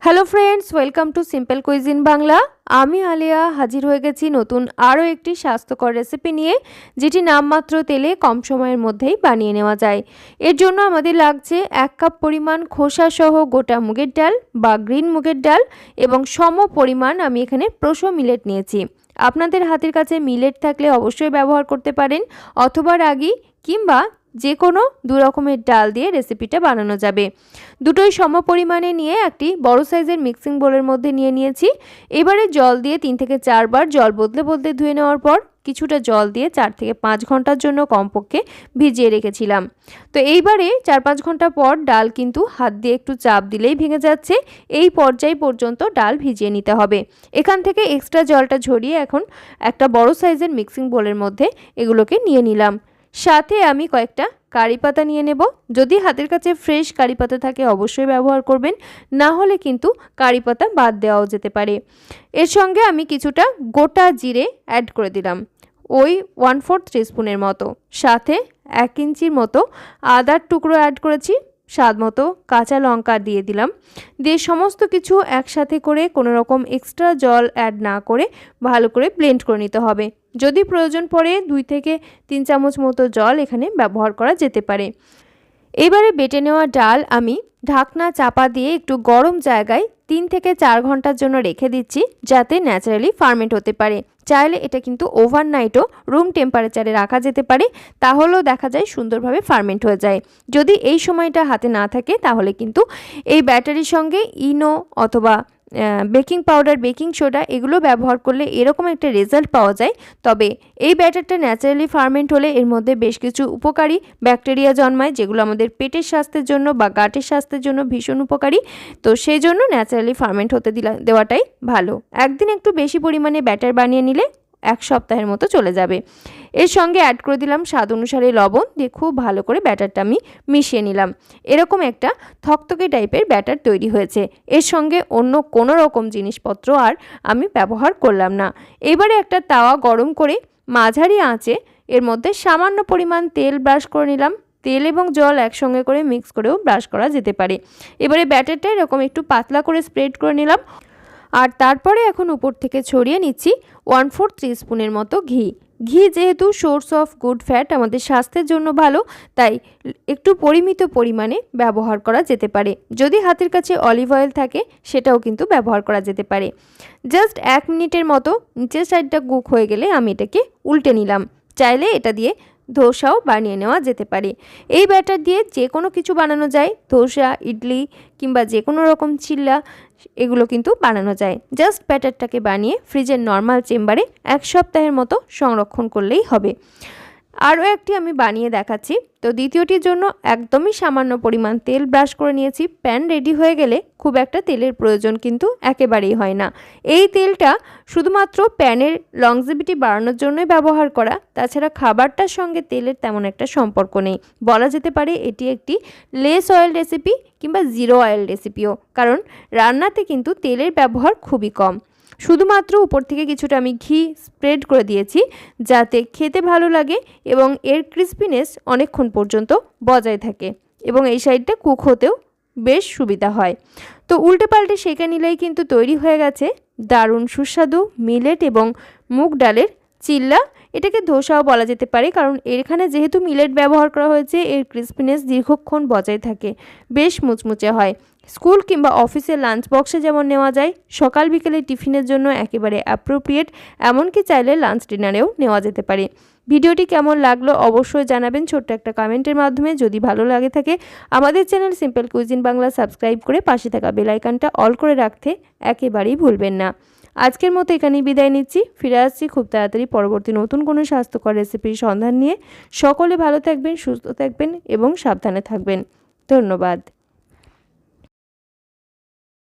Hello friends, welcome to simple cuisine Bangla. আমি আলিয়া হাজির হয়ে গেছি নতুন আরও একটি স্বাস্থ্যকর রেসিপি নিয়ে, যেটি নামমাত্র তেলে কম সময়ের মধ্যেই বানিয়ে নেওয়া যায়। এর জন্য আমাদের লাগছে 1 কাপ পরিমাণ খোসাসহ গোটা মুগের ডাল বা গ্রিন মুগের ডাল এবং সম পরিমাণ আমি এখানে প্রোসো মিলেট নিয়েছি। আপনাদের হাতের কাছে মিলেট থাকলে অবশ্যই ব্যবহার করতে পারেন, অথবা রাগি কিংবা যে কোনো দু রকমের ডাল দিয়ে রেসিপিটা বানানো যাবে। দুটোই সম পরিমাণে নিয়ে একটি বড় সাইজের মিক্সিং বোলের মধ্যে নিয়েছি। এবারে জল দিয়ে 3 থেকে 4 বার জল বদলে বদলে ধুয়ে নেওয়ার পর কিছুটা জল দিয়ে 4 থেকে 5 ঘন্টার জন্য কমপক্ষে ভিজিয়ে রেখেছিলাম। তো এইবারে 4-5 ঘন্টা পর ডাল কিন্তু হাত দিয়ে একটু চাপ দিলেই ভেঙে যাচ্ছে। এই পর্যায় পর্যন্ত ডাল ভিজিয়ে নিতে হবে। এখান থেকে এক্সট্রা জলটা ঝরিয়ে এখন একটা বড় সাইজের মিক্সিং বোলের মধ্যে এগুলোকে নিয়ে নিলাম। সাথে আমি কয়েকটা কারি পাতা নিয়ে নেব। যদি হাতের কাছে ফ্রেশ কারি পাতা থাকে অবশ্যই ব্যবহার করবেন, না হলে কিন্তু কারি পাতা বাদ দেওয়াও যেতে পারে। এর সঙ্গে আমি কিছুটা গোটা জিরে অ্যাড করে দিলাম, ওই 1/4 টিস্পুনের মতো। সাথে 1 ইঞ্চির মতো আদার টুকরো অ্যাড করেছি। স্বাদ মতো কাঁচা লঙ্কা দিয়ে দিলাম। দিয়ে সমস্ত কিছু একসাথে করে কোনো রকম এক্সট্রা জল অ্যাড না করে ভালো করে ব্লেন্ড করে নিতে হবে। যদি প্রয়োজন পড়ে 2 থেকে 3 চামচ মতো জল এখানে ব্যবহার করা যেতে পারে। এবারে বেটে নেওয়া ডাল আমি ঢাকনা চাপা দিয়ে একটু গরম জায়গায় 3 থেকে 4 ঘন্টার জন্য রেখে দিচ্ছি, যাতে ন্যাচারালি ফার্মেন্ট হতে পারে। চাইলে এটা কিন্তু ওভারনাইটও রুম টেম্পারেচারে রাখা যেতে পারে, তাহলেও দেখা যায় সুন্দরভাবে ফার্মেন্ট হয়ে যায়। যদি এই সময়টা হাতে না থাকে তাহলে কিন্তু এই ব্যাটারির সঙ্গে ইনো অথবা বেকিং পাউডার, বেকিং সোডা এগুলো ব্যবহার করলে এরকম একটা রেজাল্ট পাওয়া যায়। তবে এই ব্যাটারটা ন্যাচারালি ফার্মেন্ট হলে এর মধ্যে বেশ কিছু উপকারী ব্যাকটেরিয়া জন্মায়, যেগুলো আমাদের পেটের স্বাস্থ্যের জন্য বা গাটের স্বাস্থ্যের জন্য ভীষণ উপকারী। তো সেই জন্য ন্যাচারালি ফার্মেন্ট হতে দেওয়াটাই ভালো। একদিন একটু বেশি পরিমাণে ব্যাটার বানিয়ে নিলে 1 সপ্তাহের মতো চলে যাবে। এর সঙ্গে অ্যাড করে দিলাম স্বাদ অনুসারে লবণ, দিয়ে খুব ভালো করে ব্যাটারটা আমি মিশিয়ে নিলাম। এরকম একটা থকথকে টাইপের ব্যাটার তৈরি হয়েছে। এর সঙ্গে অন্য কোনো রকম জিনিসপত্র আর আমি ব্যবহার করলাম না। এবারে একটা তাওয়া গরম করে মাঝারি আঁচে এর মধ্যে সামান্য পরিমাণ তেল ব্রাশ করে নিলাম। তেল এবং জল একসঙ্গে করে মিক্স করেও ব্রাশ করা যেতে পারে। এবারে ব্যাটারটা এরকম একটু পাতলা করে স্প্রেড করে নিলাম। আর তারপরে এখন উপর থেকে ছড়িয়ে নিচ্ছি 1/4 টিস্পুনের মতো ঘি। ঘি যেহেতু সোর্স অফ গুড ফ্যাট, আমাদের স্বাস্থ্যের জন্য ভালো, তাই একটু পরিমিত পরিমাণে ব্যবহার করা যেতে পারে। যদি হাতের কাছে অলিভ অয়েল থাকে সেটাও কিন্তু ব্যবহার করা যেতে পারে। জাস্ট 1 মিনিটের মতো নিচের সাইডটা কুক হয়ে গেলে আমি এটাকে উল্টে নিলাম। চাইলে এটা দিয়ে ধোসাও বানিয়ে নেওয়া যেতে পারে। এই ব্যাটার দিয়ে যে কোনো কিছু বানানো যায়, ধোসা, ইডলি কিংবা যে কোনো রকম চিল্লা এগুলো কিন্তু বানানো যায়। জাস্ট ব্যাটারটাকে বানিয়ে ফ্রিজের নর্মাল চেম্বারে 1 সপ্তাহের মতো সংরক্ষণ করলেই হবে। আরও একটি আমি বানিয়ে দেখাচ্ছি। তো দ্বিতীয়টির জন্য একদমই সামান্য পরিমাণ তেল ব্রাশ করে নিয়েছি। প্যান রেডি হয়ে গেলে খুব একটা তেলের প্রয়োজন কিন্তু একেবারেই হয় না। এই তেলটা শুধুমাত্র প্যানের লংজিভিটি বাড়ানোর জন্যই ব্যবহার করা, তাছাড়া খাবারটার সঙ্গে তেলের তেমন একটা সম্পর্ক নেই। বলা যেতে পারে এটি একটি লেস অয়েল রেসিপি কিংবা জিরো অয়েল রেসিপিও, কারণ রান্নাতে কিন্তু তেলের ব্যবহার খুবই কম। শুধুমাত্র উপর থেকে কিছুটা আমি ঘি স্প্রেড করে দিয়েছি, যাতে খেতে ভালো লাগে এবং এর ক্রিস্পিনেস অনেকক্ষণ পর্যন্ত বজায় থাকে এবং এই সাইডটা কুক হতেও বেশ সুবিধা হয়। তো উল্টে পাল্টে সেঁকে নিলেই কিন্তু তৈরি হয়ে গেছে দারুণ সুস্বাদু মিলেট এবং মুগ ডালের চিল্লা। এটাকে ধোসাও বলা যেতে পারে, কারণ এখানে যেহেতু মিলেট ব্যবহার করা হয়েছে এর ক্রিস্পিনেস দীর্ঘক্ষণ বজায় থাকে, বেশ মুচমুচে হয়। স্কুল কিংবা অফিসের লাঞ্চ বক্সে যেমন নেওয়া যায়, সকাল বিকেলে টিফিনের জন্য একেবারে অ্যাপ্রোপ্রিয়েট, এমনকি চাইলে লাঞ্চ ডিনারেও নেওয়া যেতে পারে। ভিডিওটি কেমন লাগলো অবশ্যই জানাবেন ছোট্ট একটা কমেন্টের মাধ্যমে। যদি ভালো লাগে থাকে আমাদের channel simple cuisine Bangla subscribe করে পাশে থাকা বেল আইকনটা অল করে রাখতে একেবারেই ভুলবেন না। আজকের মতো এখানেই বিদায় নিচ্ছি। ফিরে আসছি খুব তাড়াতাড়ি পরবর্তী নতুন কোনো স্বাস্থ্যকর রেসিপির সন্ধান নিয়ে। সকলে ভালো থাকবেন, সুস্থ থাকবেন এবং সাবধানে থাকবেন। ধন্যবাদ।